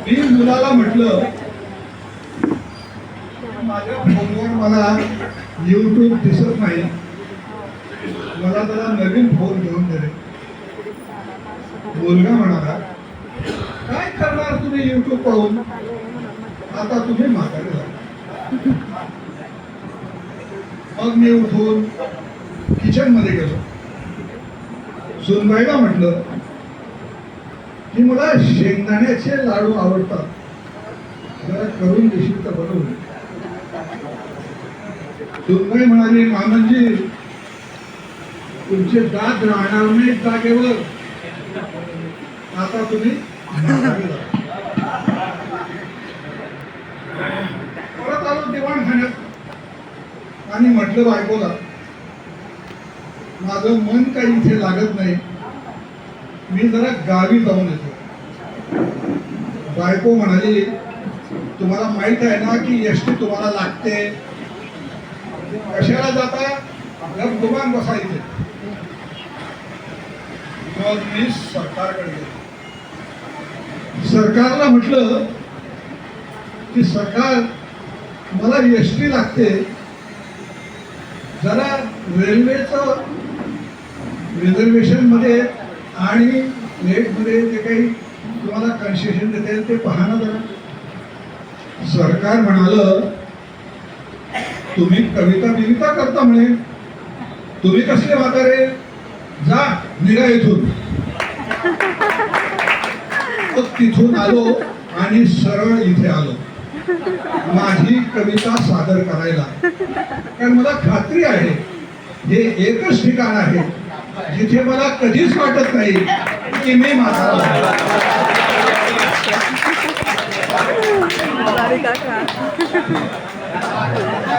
मी मुलाला म्हटलं माझ्या फोनवर मला YouTube दिसत नाही, मला जरा नवीन फोन घेऊन दे. मुलगा म्हणाला, काय करणार तुम्ही YouTube पाहून, आता तुम्ही म्हातारे झाले. मग मी उठून किचन मध्ये गेलो. सुनबाईला म्हटलं की मला शेंगदाण्याचे लाडू आवडतात, जरा करून देशील तर बनवून. सुनबाई म्हणाली, मामनजी तुमचे दात राहणार नाही जागेवर, आता तुम्ही परत आलो दिवाणखान्यात आणि म्हटलं बायकोला, माझं मन काही इथे लागत नाही, मी जरा गावी जाऊन येतो. बायको म्हणाली, तुम्हाला माहित आहे ना की एसटी तुम्हाला लागते, कशाला जाता, दुकान बसायचे. मग मी सरकारकडे गेलो. सरकारला म्हटलं की सरकार मला एसटी लागते, जरा रेल्वेचं रिझर्वेशन मध्ये आणि रेट मध्ये जे काही तुम्हाला कन्सेशन देते ते पहा ना जरा. सरकार म्हणालं, तुम्ही कविता बिविता करता म्हणे, तुम्ही कसले म्हातारे, जा निघा इथून. मग तिथून आलो आणि सरळ इथे आलो माझी कविता सादर करायला, कारण मला खात्री आहे हे एकच ठिकाण आहे जिथे मला कधीच वाटत नाही की मी म्हातारा.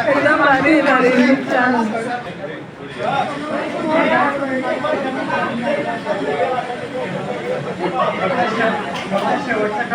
एकदम भारी भारी छान. शेवटचा